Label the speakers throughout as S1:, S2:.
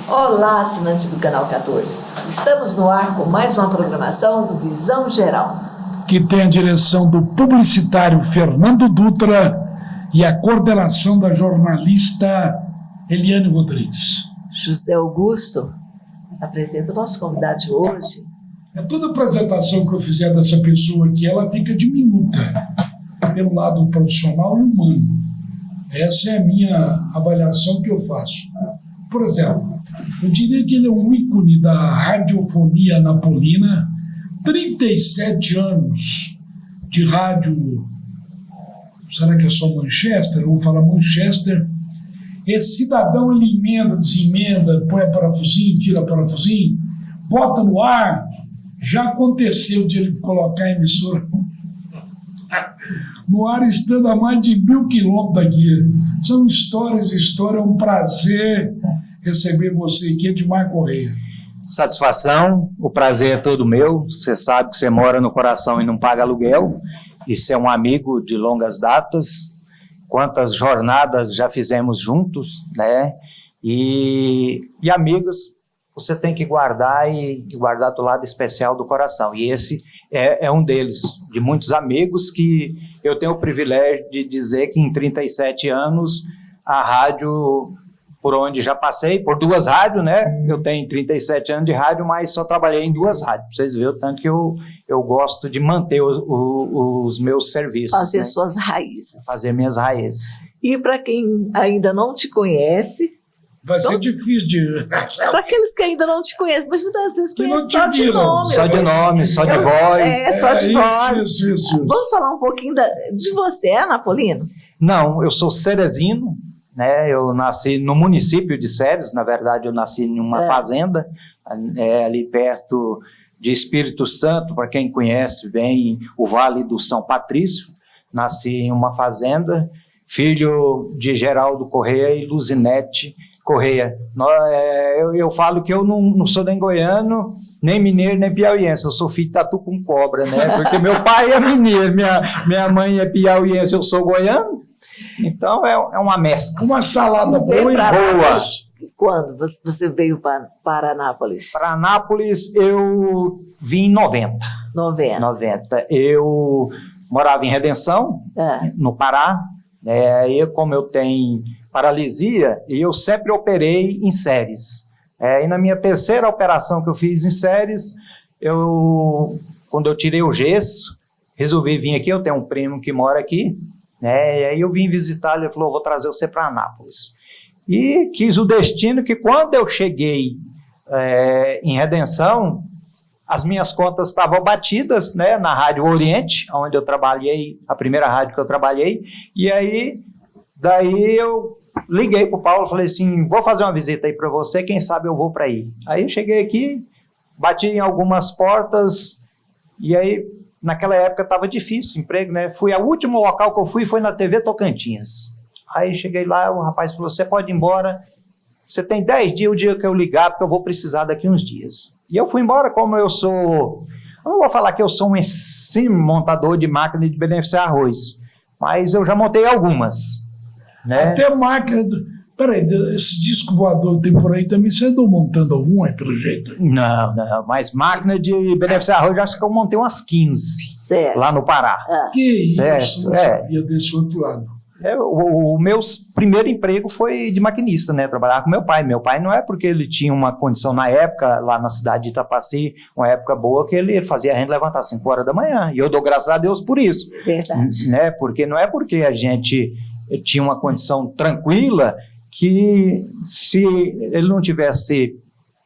S1: Olá, assinante do Canal 14. Estamos no ar com mais uma programação do Visão Geral,
S2: que tem a direção do publicitário Fernando Dutra e a coordenação da jornalista Eliane Rodrigues.
S1: José Augusto apresenta o nosso convidado de hoje.
S2: Toda apresentação que eu fizer dessa pessoa aqui, ela fica diminuta pelo lado profissional e humano. Essa é a minha avaliação que eu faço. Por exemplo, eu diria que ele é um ícone da radiofonia napolina, 37 anos de rádio. Será que é só Manchester? Eu vou falar Manchester. Esse cidadão, ele emenda, desemenda, põe parafusinho, tira parafusinho, bota no ar. Já aconteceu de ele colocar a emissora no ar, estando a mais de 1.000 quilômetros daqui. São histórias, é um prazer receber você aqui, Edmar Correia.
S3: Satisfação, o prazer é todo meu. Você sabe que você mora no coração e não paga aluguel. E você é um amigo de longas datas. Quantas jornadas já fizemos juntos, né? E amigos, você tem que guardar e guardar do lado especial do coração. E esse é um deles, de muitos amigos que eu tenho o privilégio de dizer que em 37 anos a rádio, por onde já passei, por 2 rádios, né? Eu tenho 37 anos de rádio, mas só trabalhei em 2 rádios. Pra vocês verem o tanto que eu gosto de manter os meus serviços.
S1: Fazer, né?
S3: Suas
S1: raízes.
S3: Fazer minhas raízes.
S1: E para quem ainda não te conhece...
S2: Vai ser difícil de...
S1: Para aqueles que ainda não te conhecem, mas muitas vezes conhecem só de nome.
S3: Só de nome, só de voz.
S1: Só de voz.
S2: Isso.
S1: Vamos falar um pouquinho de você, é napolino?
S3: Não, eu sou ceresino, né? Eu nasci no município de Ceres, na verdade eu nasci em uma fazenda, ali perto de Espírito Santo, para quem conhece bem o Vale do São Patrício. Nasci em uma fazenda, filho de Geraldo Correia e Luzinete Correia. Eu falo que eu não sou nem goiano, nem mineiro, nem piauiense. Eu sou filho de tatu com cobra, né? Porque meu pai é mineiro, minha mãe é piauiense, eu sou goiano. Então é uma mescla.
S2: Uma salada boa e boa.
S1: Quando você veio para Anápolis?
S3: Para Anápolis eu vim em 90. 90. Eu morava em Redenção, no Pará. Aí, como eu tenho paralisia, eu sempre operei em Ceres. E na minha terceira operação que eu fiz em Ceres, quando eu tirei o gesso, resolvi vir aqui. Eu tenho um primo que mora aqui, né? E aí eu vim visitar, ele falou, vou trazer você para Anápolis. E quis o destino que quando eu cheguei em Redenção, as minhas contas estavam batidas, né, na Rádio Oriente, onde eu trabalhei, a primeira rádio que eu trabalhei, e aí, daí eu liguei para o Paulo, falei assim, vou fazer uma visita aí para você, quem sabe eu vou para aí. Aí eu cheguei aqui, bati em algumas portas, e aí, naquela época estava difícil o emprego, né, o último local que eu fui foi na TV Tocantins. Aí cheguei lá, o rapaz falou, você pode ir embora, você tem 10 dias, o dia que eu ligar, porque eu vou precisar daqui uns dias. E eu fui embora, como eu não vou falar que eu sou um montador de máquina de beneficiar arroz, mas eu já montei algumas, né?
S2: Até máquina... Peraí, esse disco voador tem por aí também, você andou montando algum aí, pelo jeito?
S3: Não, mas máquina de beneficiar arroz, eu acho que eu montei umas 15, lá no Pará.
S2: Que isso, não sabia desse outro lado.
S3: O meu primeiro emprego foi de maquinista, né? Trabalhar com meu pai. Meu pai não é porque ele tinha uma condição na época, lá na cidade de Itapaci, uma época boa, que ele fazia a gente levantar 5 horas da manhã. E eu dou graças a Deus por isso.
S1: Verdade.
S3: Né? Porque não é porque a gente tinha uma condição tranquila que se ele não tivesse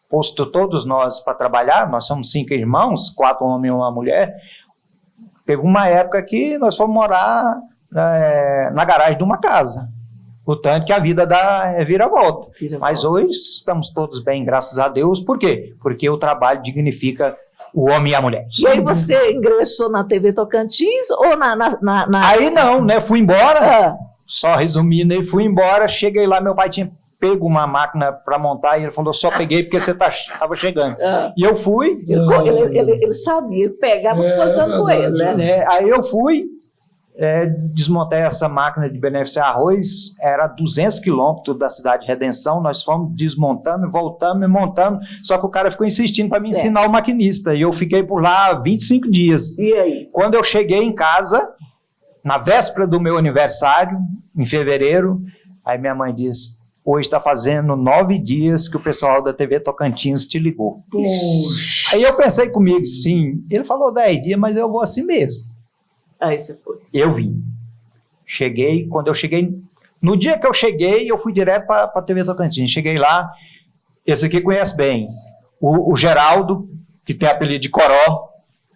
S3: posto todos nós para trabalhar, nós somos 5 irmãos, 4 homens e 1 mulher, teve uma época que nós fomos morar na garagem de uma casa, o tanto que a vida dá vira-volta. Mas hoje estamos todos bem, graças a Deus. Por quê? Porque o trabalho dignifica o homem e a mulher.
S1: E aí você ingressou na TV Tocantins ou na...
S3: Aí não, né? Fui embora, só resumindo aí, fui embora, cheguei lá, meu pai tinha pego uma máquina para montar e ele falou, só peguei porque você estava chegando. E eu fui.
S1: Ele sabia, ele pegava fazendo com ele, né?
S3: Aí eu fui, Desmontei essa máquina de beneficiar arroz, era 200 quilômetros da cidade de Redenção, nós fomos desmontando, voltamos e montando, só que o cara ficou insistindo para me ensinar o maquinista, e eu fiquei por lá 25 dias.
S1: E aí?
S3: Quando eu cheguei em casa, na véspera do meu aniversário, em fevereiro, aí minha mãe disse, hoje está fazendo 9 dias que o pessoal da TV Tocantins te ligou.
S2: Poxa.
S3: Aí eu pensei comigo, sim, ele falou 10 dias, mas eu vou assim mesmo.
S1: Aí você foi.
S3: Eu vim. Cheguei, quando eu cheguei, no dia que eu cheguei, eu fui direto para a TV Tocantins. Cheguei lá, esse aqui conhece bem, o Geraldo, que tem apelido de Coró,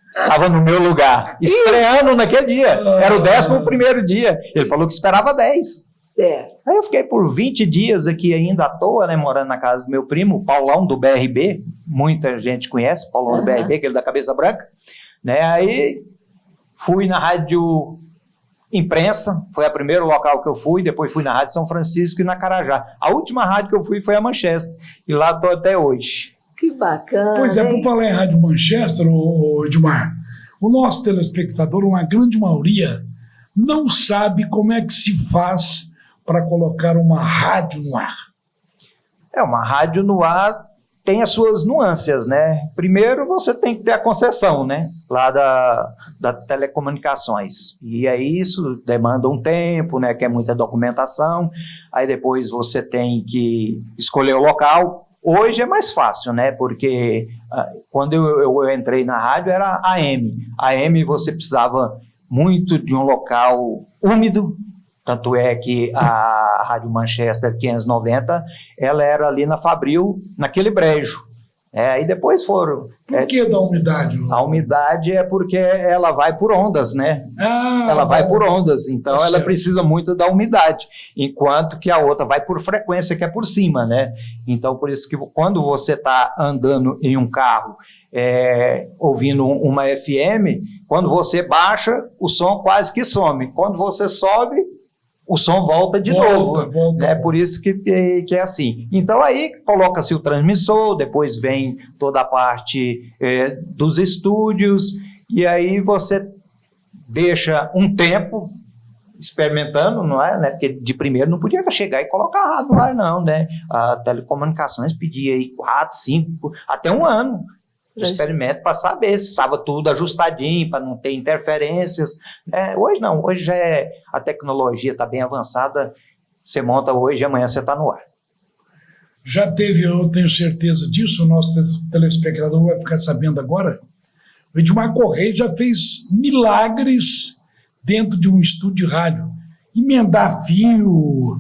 S3: estava no meu lugar, estreando naquele dia, era o 11º dia, ele falou que esperava 10.
S1: Certo.
S3: Aí eu fiquei por 20 dias aqui ainda à toa, né, morando na casa do meu primo, o Paulão do BRB, muita gente conhece, Paulão do BRB, aquele da cabeça branca, né, aí fui na Rádio Imprensa, foi o primeiro local que eu fui, depois fui na Rádio São Francisco e na Carajá. A última rádio que eu fui foi a Manchester, e lá estou até hoje.
S1: Que bacana.
S2: Pois é, por falar em Rádio Manchester, Edmar, o nosso telespectador, uma grande maioria, não sabe como é que se faz para colocar uma rádio no ar.
S3: Uma rádio no ar tem as suas nuances, né? Primeiro, você tem que ter a concessão, né? Lá da telecomunicações. E aí isso demanda um tempo, né? Que é muita documentação. Aí depois você tem que escolher o local. Hoje é mais fácil, né? Porque quando eu entrei na rádio era AM. AM você precisava muito de um local úmido. Tanto é que a Rádio Manchester 590, ela era ali na Fabril, naquele brejo. E depois foram...
S2: Por que da umidade?
S3: A umidade é porque ela vai por ondas, né? Ela vai por ondas, então ela precisa muito da umidade, enquanto que a outra vai por frequência, que é por cima, né? Então, por isso que quando você está andando em um carro, ouvindo uma FM, quando você baixa, o som quase que some. Quando você sobe, o som volta de novo. É por isso que é assim. Então aí coloca-se o transmissor, depois vem toda a parte dos estúdios, e aí você deixa um tempo experimentando, não é? Né? Porque de primeiro não podia chegar e colocar a rádio no ar, não, né? A telecomunicações pedia aí 4, 5, até um ano. Experimento para saber se estava tudo ajustadinho, para não ter interferências. Hoje não, hoje a tecnologia está bem avançada, você monta hoje e amanhã você está no ar.
S2: Já teve, eu tenho certeza disso, o nosso telespectador vai ficar sabendo agora, o Edmar Correia já fez milagres dentro de um estúdio de rádio, emendar fio.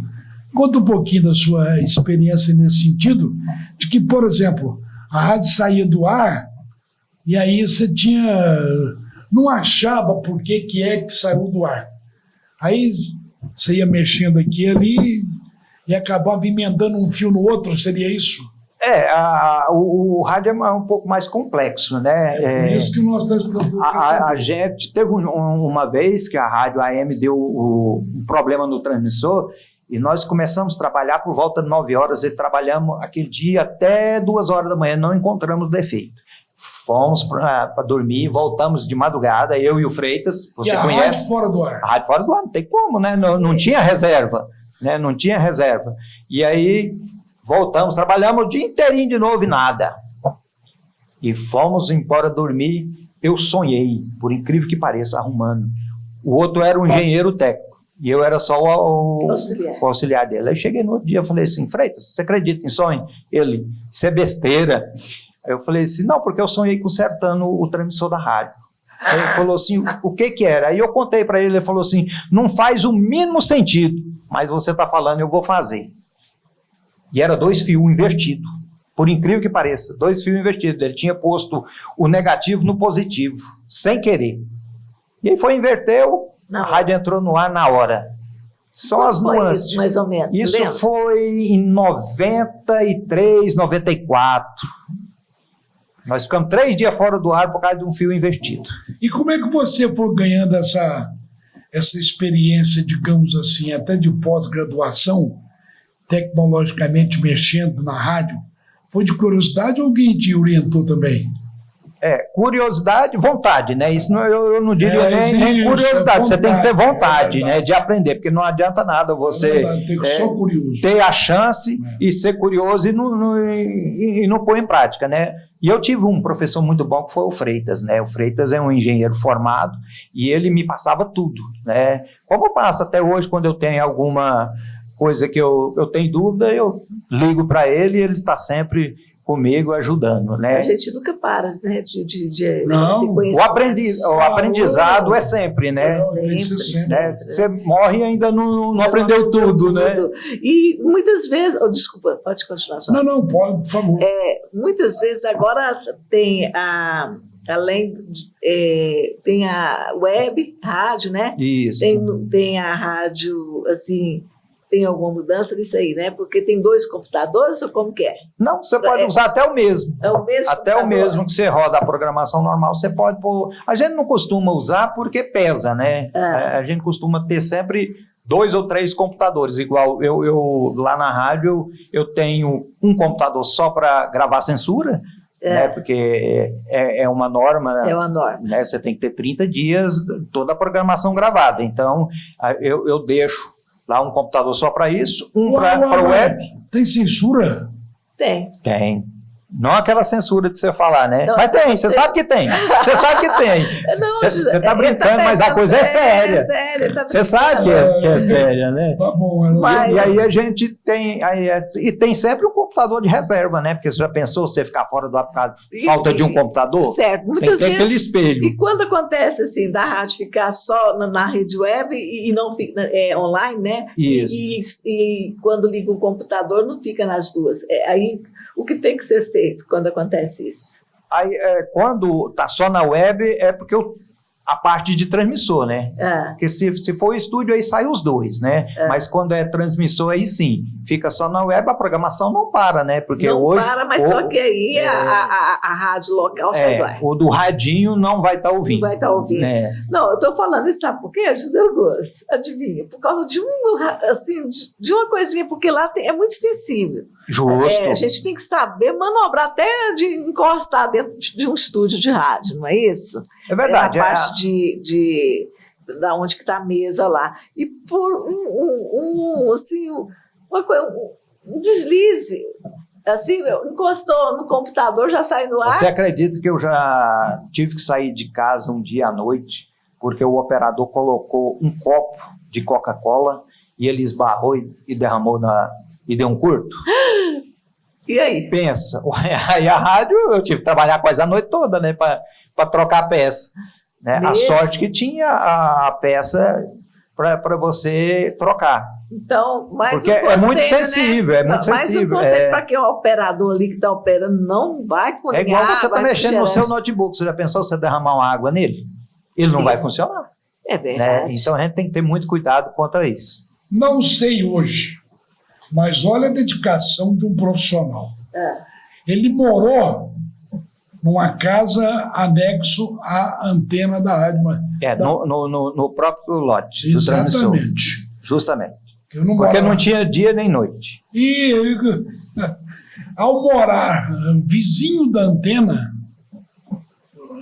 S2: Conta um pouquinho da sua experiência nesse sentido, de que, por exemplo, a rádio saía do ar e aí você não achava por que saiu do ar. Aí você ia mexendo aqui e ali e acabava emendando um fio no outro, seria isso?
S3: O rádio é um pouco mais complexo, né?
S2: Por isso que nós estamos...
S3: A gente teve uma vez que a rádio AM deu um problema no transmissor, e nós começamos a trabalhar por volta de 9 horas e trabalhamos aquele dia até 2 horas da manhã, não encontramos defeito. Fomos para dormir, voltamos de madrugada, eu e o Freitas, você conhece? A
S2: rádio fora do ar.
S3: A rádio fora do ar, não tem como, né? Não tinha reserva, né? Não tinha reserva. E aí voltamos, trabalhamos o dia inteirinho de novo e nada. E fomos embora dormir, eu sonhei, por incrível que pareça, arrumando. O outro era um engenheiro técnico. E eu era só o auxiliar dele. Aí cheguei no outro dia e falei assim, Freitas, você acredita em sonho? Ele, isso é besteira. Aí eu falei assim, não, porque eu sonhei consertando o transmissor da rádio. Aí ele falou assim, o que era? Aí eu contei para ele, ele falou assim, não faz o mínimo sentido, mas você está falando, eu vou fazer. E era 2 fios invertidos, por incrível que pareça, 2 fios invertidos. Ele tinha posto o negativo no positivo, sem querer. E aí foi, inverteu, a rádio entrou no ar na hora. São as nuances.
S1: Isso, mais ou menos.
S3: Isso
S1: lembra?
S3: foi em 93, 94. Nós ficamos 3 dias fora do ar por causa de um fio invertido.
S2: E como é que você foi ganhando essa experiência, digamos assim, até de pós-graduação, tecnologicamente mexendo na rádio? Foi de curiosidade ou alguém te orientou também?
S3: Curiosidade, vontade, né? Isso eu não diria nem curiosidade, você tem que ter vontade, né, de aprender, porque não adianta nada você ter a chance e ser curioso e não pôr em prática, né? E eu tive um professor muito bom que foi o Freitas, né? O Freitas é um engenheiro formado e ele me passava tudo, né? Como eu passo até hoje, quando eu tenho alguma coisa que eu tenho dúvida, eu ligo para ele e ele está sempre comigo ajudando, né?
S1: A gente nunca para, né, de
S3: o aprendizado é sempre, né?
S1: Sempre.
S3: Né? Você morre e ainda não aprendeu tudo, né?
S1: E muitas vezes, desculpa, pode continuar só.
S2: Não, pode, por favor.
S1: Muitas vezes agora tem tem a web, rádio, né?
S3: Isso.
S1: Tem a rádio, assim. Tem alguma mudança nisso aí, né? Porque tem 2 computadores, ou como que é?
S3: Não, você pode usar até o mesmo.
S1: É o mesmo
S3: até computador? O mesmo que você roda a programação normal, você pode pôr. A gente não costuma usar porque pesa, né? A gente costuma ter sempre 2 ou 3 computadores. Igual eu lá na rádio, eu tenho um computador só para gravar censura, né? Porque é uma norma.
S1: É uma norma.
S3: Né? Você tem que ter 30 dias toda a programação gravada. Então, eu deixo lá um computador só para isso, para o web.
S2: Tem censura?
S3: Tem. Não aquela censura de você falar, né?
S1: Não,
S3: mas tem, você sabe que tem. Você sabe que tem. Você está brincando, mas a coisa é séria. Você sabe que é séria, né?
S2: Tá bom.
S3: E aí a gente tem... E tem sempre um computador de reserva, né? Porque você já pensou você ficar fora do falta de um computador?
S1: Certo.
S3: Muitas vezes. Tem que ter aquele espelho.
S1: E quando acontece, assim, da rádio ficar só na rede web e não fica online, né?
S3: Isso.
S1: E quando liga o computador, não fica nas duas. Aí... O que tem que ser feito quando acontece isso?
S3: Aí, quando está só na web, é porque a parte de transmissor, né? Porque se for estúdio, aí sai os 2, né? Mas quando é transmissor, aí sim, fica só na web, a programação não para, né? Porque
S1: não
S3: hoje,
S1: para, mas só que aí a rádio local vai.
S3: O do radinho não vai estar ouvindo.
S1: Não vai estar ouvindo. Não, eu estou falando isso, sabe por quê, José Augusto? Adivinha? Por causa de uma coisinha, porque lá é muito sensível.
S3: Justo.
S1: A gente tem que saber manobrar até de encostar dentro de um estúdio de rádio, não é isso?
S3: É verdade.
S1: A parte da onde que está a mesa lá. E por um deslize, assim, encostou no computador, já sai no ar.
S3: Você acredita que eu já tive que sair de casa um dia à noite, porque o operador colocou um copo de Coca-Cola e ele esbarrou e derramou e deu um curto?
S1: E aí?
S3: Pensa. Aí a rádio, eu tive que trabalhar quase a noite toda, né, para trocar a peça. Né? A sorte que tinha a peça para você trocar.
S1: Então, mais
S3: porque é muito sensível, né?
S1: Mais um conceito para quem é o operador ali que está operando, não vai com
S3: igual água, você está mexendo no seu notebook, você já pensou você derramar uma água nele? Ele não vai funcionar.
S1: É verdade.
S3: Né? Então a gente tem que ter muito cuidado contra isso.
S2: Não sei hoje, mas olha a dedicação de um profissional. Ele morou numa casa anexo à antena da rádio.
S3: No próprio lote do transmissor. Justamente. Porque não tinha dia nem noite.
S2: E ao morar vizinho da antena,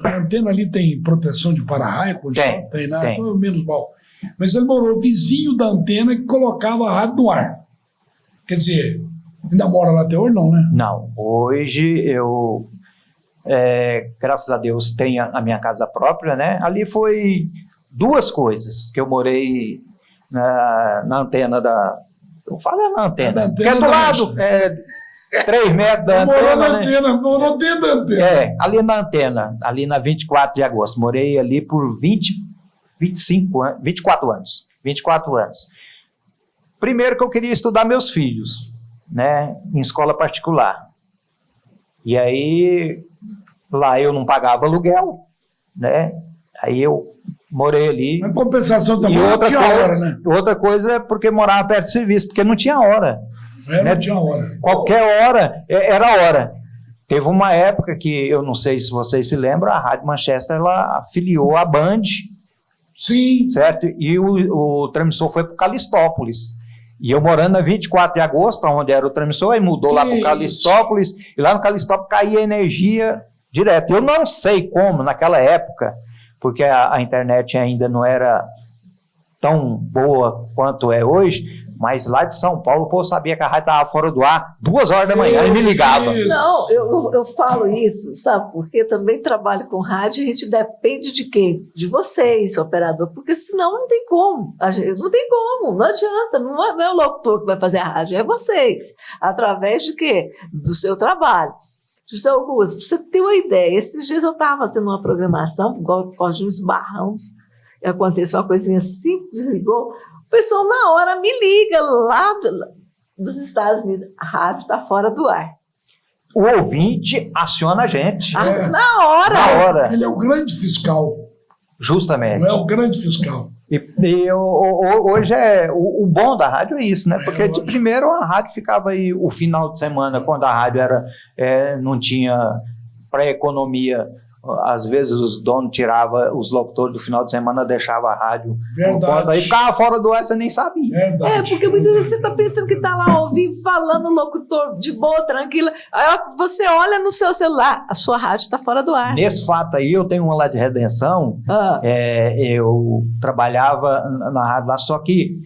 S2: a antena ali tem proteção de para-raio, tem nada, todo menos mal. Mas ele morou vizinho da antena que colocava a rádio no ar. Quer dizer, ainda mora lá até hoje, não, né?
S3: Não, hoje eu, graças a Deus, tenho a minha casa própria, né? Ali foi 2 coisas que eu morei na antena da... Eu falo na antena, porque é do lado, 3 metros da antena.
S2: Morou dentro da antena.
S3: Ali na antena, ali na 24 de agosto. Morei ali por 24 anos. Primeiro que eu queria estudar meus filhos, né, em escola particular. E aí, lá eu não pagava aluguel, né? Aí eu morei ali.
S2: Em compensação também não tinha hora, né?
S3: Outra coisa é porque morava perto do serviço, porque não tinha hora.
S2: Né? Não tinha hora.
S3: Qualquer hora era hora. Teve uma época que, eu não sei se vocês se lembram, a Rádio Manchester ela afiliou a Band.
S2: Sim.
S3: Certo? E o transmissor foi para Calistópolis. E eu morando na 24 de agosto, onde era o transmissor, aí mudou lá para Calistópolis, e lá no Calistópolis caía energia direto. Eu não sei como, naquela época, porque a internet ainda não era tão boa quanto é hoje, mas lá de São Paulo, o povo sabia que a rádio estava fora do ar 2h da manhã e me ligava.
S1: Não, eu falo isso, sabe? Porque também trabalho com rádio, a gente depende de quem? De vocês, operador, porque senão não tem como. Não tem como, não adianta, não é o locutor que vai fazer a rádio, é vocês. Através de quê? Do seu trabalho. José Augusto, pra você ter uma ideia, esses dias eu estava fazendo uma programação, por causa de uns barrões, e aconteceu uma coisinha simples, ligou. O pessoal na hora me liga lá dos Estados Unidos. A rádio está fora do ar.
S3: O ouvinte aciona a gente.
S1: Na hora.
S2: Ele é o grande fiscal.
S3: Justamente.
S2: Não é o grande fiscal.
S3: Hoje o bom da rádio é isso, né? Porque de primeiro a rádio ficava aí o final de semana, quando a rádio não tinha pré-economia. Às vezes os donos tiravam os locutores do final de semana, deixavam a rádio.
S2: Verdade.
S3: Aí ficava fora do ar, você nem sabia.
S2: Verdade.
S1: Porque muitas vezes você está pensando que está lá ao vivo, falando locutor de boa, tranquila. Aí você olha no seu celular, a sua rádio está fora do ar.
S3: Nesse fato aí, eu tenho uma lá de Redenção. Eu trabalhava na rádio lá, só que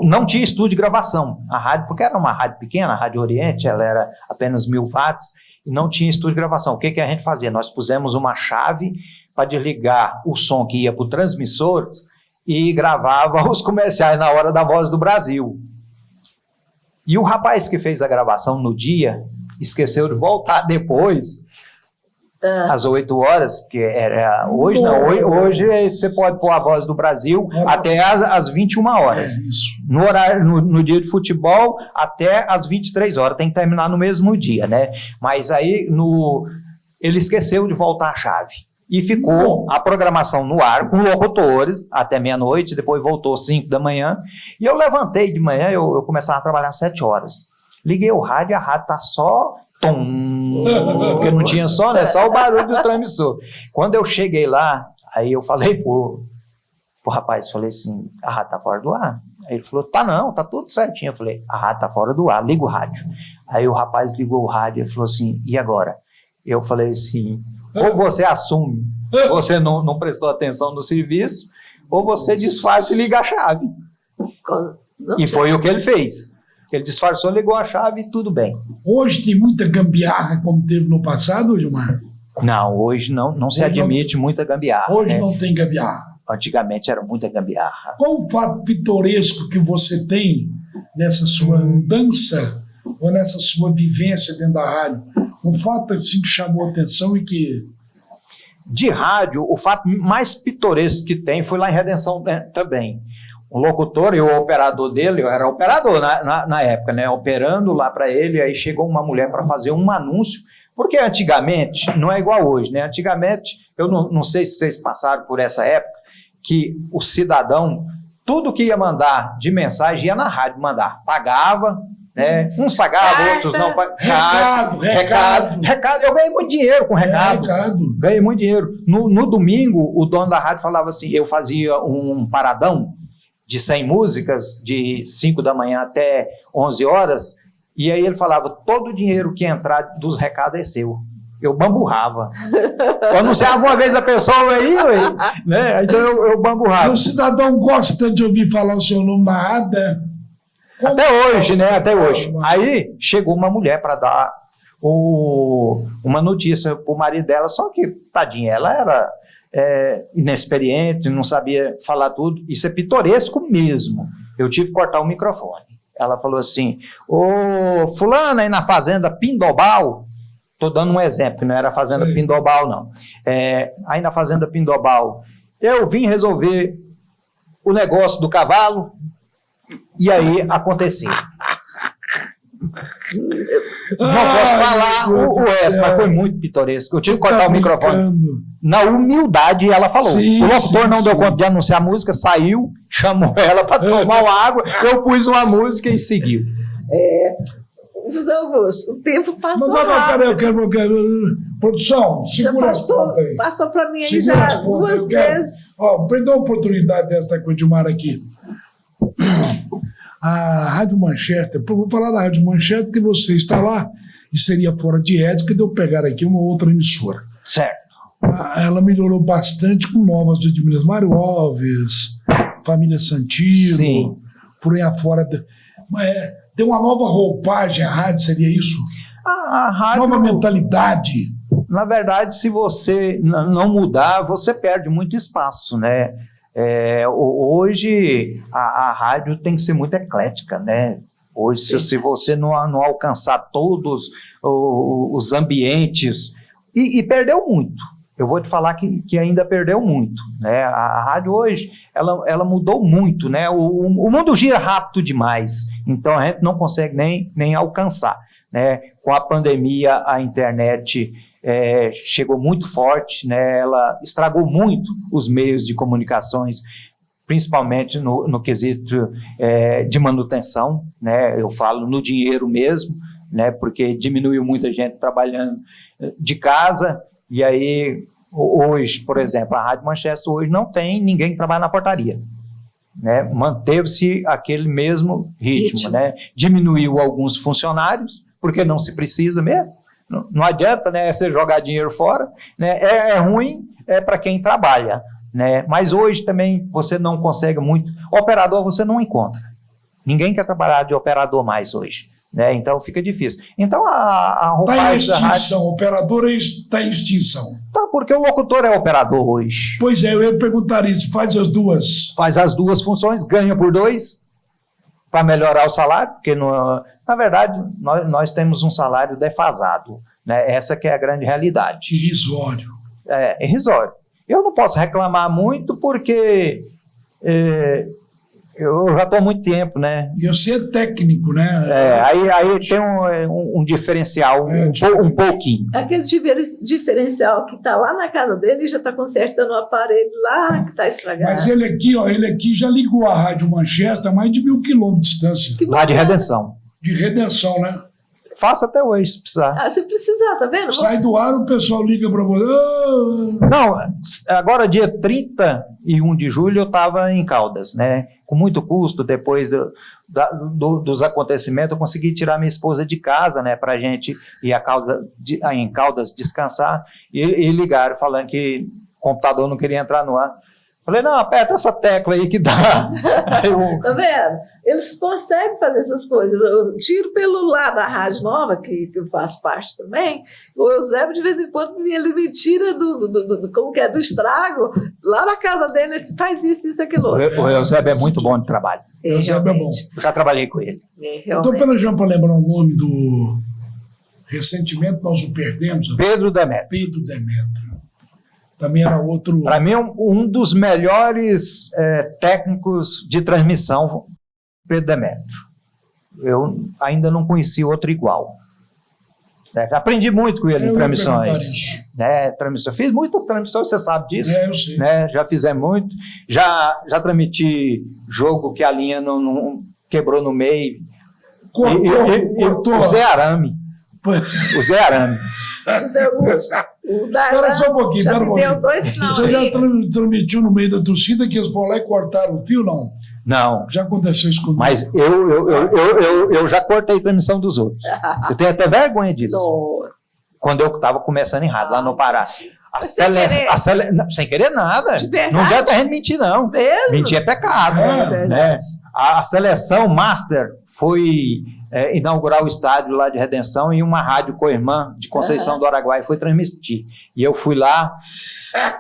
S3: não tinha estúdio de gravação. A rádio, porque era uma rádio pequena, a Rádio Oriente, ela era apenas 1000 watts. E não tinha estúdio de gravação. O que a gente fazia? Nós pusemos uma chave para desligar o som que ia para o transmissor e gravava os comerciais na hora da Voz do Brasil. E o rapaz que fez a gravação no dia esqueceu de voltar depois, às 8 horas, porque era hoje não. Hoje você pode pôr a Voz do Brasil até às 21 horas. No horário, no dia de futebol, até às 23 horas. Tem que terminar no mesmo dia, né? Mas aí ele esqueceu de voltar a chave. E ficou a programação no ar com locutores até meia-noite, depois voltou 5 da manhã. E eu levantei de manhã, eu começava a trabalhar às 7 horas. Liguei o rádio, a rádio tá só... porque não tinha som, né? Só o barulho do transmissor. Quando eu cheguei lá, aí eu falei pro rapaz, falei assim, a rádio tá fora do ar? Aí ele falou, tá tudo certinho. Eu falei, a rádio tá fora do ar, liga o rádio. Aí o rapaz ligou o rádio e falou assim, e agora? Eu falei assim, ou você assume, você não prestou atenção no serviço, ou você disfarça e liga a chave. E foi o que ele fez. Ele disfarçou, ligou a chave e tudo bem.
S2: Hoje tem muita gambiarra como teve no passado, Gilmar?
S3: Não, hoje não se admite muita gambiarra.
S2: Hoje não tem gambiarra.
S3: Antigamente era muita gambiarra.
S2: Qual o fato pitoresco que você tem nessa sua andança ou nessa sua vivência dentro da rádio? Um fato assim que chamou a atenção e que...
S3: De rádio, o fato mais pitoresco que tem foi lá em Redenção também. O locutor e o operador dele, eu era operador na época, né? Operando lá para ele, aí chegou uma mulher para fazer um anúncio, porque antigamente, não é igual hoje, né? Antigamente, eu não sei se vocês passaram por essa época, que o cidadão, tudo que ia mandar de mensagem, ia na rádio mandar. Pagava, né? Uns pagavam, outros não pagavam. Recado. Eu ganhei muito dinheiro com recado. Ganhei muito dinheiro. No domingo, o dono da rádio falava assim, eu fazia um paradão de 100 músicas, de 5 da manhã até 11 horas, e aí ele falava, todo o dinheiro que entrar dos recados é seu. Eu bamburrava. Eu anunciava uma vez a pessoa aí, né? Então eu bamburrava.
S2: E o cidadão gosta de ouvir falar o seu nome na rádio?
S3: Até hoje, né? Até hoje. Aí chegou uma mulher para dar uma notícia pro marido dela, só que, tadinha, ela era... inexperiente, não sabia falar tudo. Isso é pitoresco mesmo. Eu tive que cortar o microfone. Ela falou assim, ô fulano aí na fazenda Pindobal, tô dando um exemplo, não era a fazenda Pindobal não, aí na fazenda Pindobal, eu vim resolver o negócio do cavalo, e aí aconteceu. Não posso falar o resto, mas foi muito pitoresco. Eu tive que cortar o microfone. Na humildade, ela falou. O locutor não deu conta de anunciar a música, saiu, chamou ela para tomar uma água, eu pus uma música e seguiu.
S1: José Augusto, o tempo passou
S2: rápido. Eu quero... Produção, segura as pontas aí. Passou
S1: para mim aí já 2 vezes.
S2: Perdão a oportunidade desta com o Gilmar aqui. A Rádio Manchete, vou falar da Rádio Manchete, que você está lá e seria fora de ética de eu pegar aqui uma outra emissora.
S3: Certo.
S2: Ela melhorou bastante com novas de administração. Mário Alves, Família Santino,
S3: Sim.
S2: por aí afora. Tem uma nova roupagem a rádio, seria isso?
S3: A rádio,
S2: nova mentalidade.
S3: Na verdade, se você não mudar, você perde muito espaço, né? Hoje, a rádio tem que ser muito eclética, né? Hoje, se você não alcançar todos os ambientes, e perdeu muito. Eu vou te falar que ainda perdeu muito, né? A rádio hoje, ela mudou muito, né? O mundo gira rápido demais, então a gente não consegue nem alcançar, né? Com a pandemia, a internet chegou muito forte, né? Ela estragou muito os meios de comunicações, principalmente no quesito de manutenção, né? Eu falo no dinheiro mesmo, né? Porque diminuiu muita gente trabalhando de casa. E aí, hoje, por exemplo, a Rádio Manchester hoje não tem ninguém que trabalha na portaria, né? Manteve-se aquele mesmo ritmo, né? Diminuiu alguns funcionários, porque não se precisa mesmo. Não adianta, né, você jogar dinheiro fora, né? É ruim para quem trabalha, né? Mas hoje também você não consegue muito. Operador você não encontra. Ninguém quer trabalhar de operador mais hoje, né? Então fica difícil. Então a roupagem
S2: está em extinção, o operador está em extinção.
S3: Tá, porque o locutor é operador hoje.
S2: Pois é, eu ia perguntar isso, faz as duas.
S3: Faz as duas funções, ganha por 2, para melhorar o salário, porque na verdade nós temos um salário defasado, né? Essa que é a grande realidade.
S2: Irrisório.
S3: É irrisório. Eu não posso reclamar muito porque eu já estou há muito tempo, né?
S2: E você é técnico, né?
S3: Aí tem um diferencial, um pouquinho.
S1: Aquele diferencial que está lá na casa dele e já está consertando o aparelho lá que está estragado.
S2: Mas ele aqui já ligou a Rádio Manchester a mais de 1.000 quilômetros de distância.
S3: Lá de Redenção.
S2: De Redenção, né?
S3: Faça até hoje, se precisar.
S1: Se precisar, tá vendo?
S2: Sai do ar, o pessoal liga para você.
S3: Não, agora dia 31 de julho eu estava em Caldas, né? Com muito custo, depois dos acontecimentos, eu consegui tirar minha esposa de casa, né? Para a gente ir em Caldas descansar. E ligaram falando que o computador não queria entrar no ar. Falei, não, aperta essa tecla aí que dá.
S1: Tá vendo? Eles conseguem fazer essas coisas. Eu tiro pelo lado da Rádio Nova, que eu faço parte também. O Eusébio, de vez em quando, ele me tira do estrago. Lá na casa dele, ele faz isso, aquilo.
S3: O Eusébio é muito bom de trabalho.
S2: O Eusébio é bom.
S3: Eu já trabalhei com ele.
S2: Estou planejando para lembrar o nome do... Recentemente nós o perdemos.
S3: Pedro Demetrio.
S2: Pedro Demetrio. Também era outro...
S3: Para mim, um dos melhores técnicos de transmissão, Pedro Demetrio. Eu ainda não conheci outro igual. Aprendi muito com ele em transmissões. Transmissão. Fiz muitas transmissões, você sabe disso.
S2: Eu sei.
S3: Já fizemos muito. Já transmiti jogo que a linha não quebrou no meio.
S2: Cortou.
S3: O Zé Arame. O Zé Arame.
S1: José Augusto.
S2: Espera só um pouquinho,
S1: Você
S2: já transmitiu no meio da torcida que eles foram lá e cortaram o fio, não?
S3: Não.
S2: Já aconteceu isso comigo.
S3: Mas eu já cortei a transmissão dos outros. Eu tenho até vergonha disso.
S1: Nossa.
S3: Quando eu estava começando em rádio, lá no Pará. Sem querer nada. Não deve pra gente mentir, não.
S1: Mesmo?
S3: Mentir é pecado. Né? A seleção Master foi inaugurar o estádio lá de Redenção e uma rádio co-irmã de Conceição do Araguaia foi transmitir. E eu fui lá,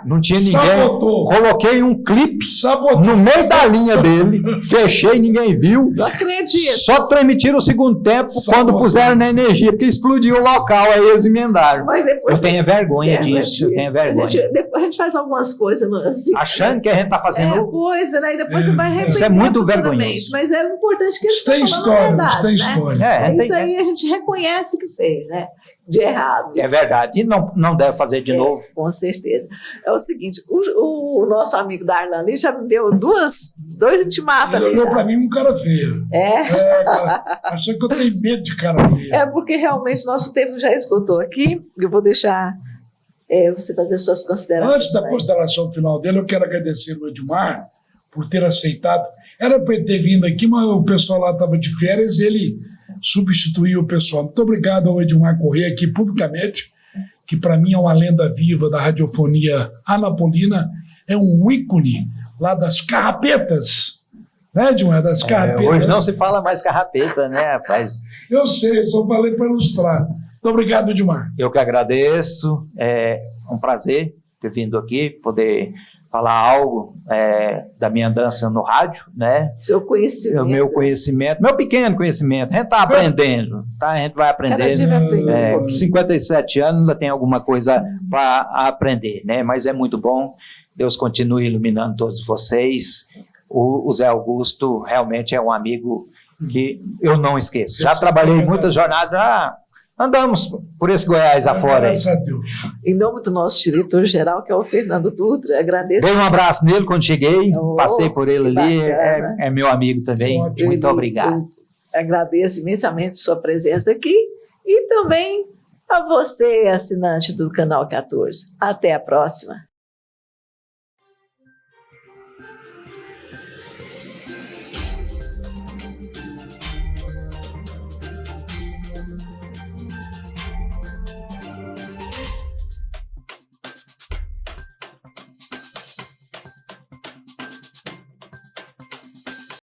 S3: não tinha ninguém.
S2: Sabotou.
S3: Coloquei um clipe
S2: Sabotou.
S3: no meio da linha dele, fechei, ninguém viu.
S1: Não acredito.
S3: Só transmitiram o segundo tempo quando puseram na energia, porque explodiu o local, aí eles emendaram.
S1: Mas depois
S3: eu tenho vergonha disso, eu tenho vergonha.
S1: Depois a gente faz algumas coisas. Assim,
S3: achando que a gente está fazendo...
S1: coisa, né? E depois você vai repetir.
S3: Isso é muito vergonhoso.
S1: Mas é importante que eles
S2: tem história, tem história.
S1: Isso aí a gente reconhece que fez, né? De errado.
S3: É verdade. E não deve fazer de novo.
S1: Com certeza. É o seguinte, o nosso amigo Darlan ali já me deu dois intimatos.
S2: Ele olhou para mim um cara feio. Achou que eu tenho medo de cara feio.
S1: É porque realmente nosso tempo já esgotou aqui. Eu vou deixar você fazer suas considerações.
S2: Antes da consideração final dele, eu quero agradecer ao Edmar por ter aceitado. Era para ele ter vindo aqui, mas o pessoal lá estava de férias, ele substituiu o pessoal. Muito obrigado ao Edmar Corrêa aqui publicamente, que para mim é uma lenda viva da radiofonia anapolina, é um ícone lá das carrapetas, né, Edmar? Das carrapetas.
S3: Hoje não se fala mais carrapeta, né, rapaz?
S2: Eu sei, só falei para ilustrar. Muito obrigado, Edmar.
S3: Eu que agradeço, é um prazer ter vindo aqui, poder falar algo da minha andança no rádio, né?
S1: Seu conhecimento.
S3: O meu conhecimento, meu pequeno conhecimento. A gente está aprendendo, tá? A gente vai aprendendo. Com 57 anos ainda tem alguma coisa para aprender, né? Mas é muito bom. Deus continue iluminando todos vocês. O Zé Augusto realmente é um amigo que eu não esqueço. Já trabalhei muitas jornadas, andamos por esse Goiás afora.
S2: Graças a Deus.
S1: Em nome do nosso diretor-geral, que é o Fernando Dutra, agradeço.
S3: Dei um abraço nele quando cheguei, passei por ele ali, é meu amigo também. Muito obrigado.
S1: Agradeço imensamente sua presença aqui e também a você, assinante do Canal 14. Até a próxima.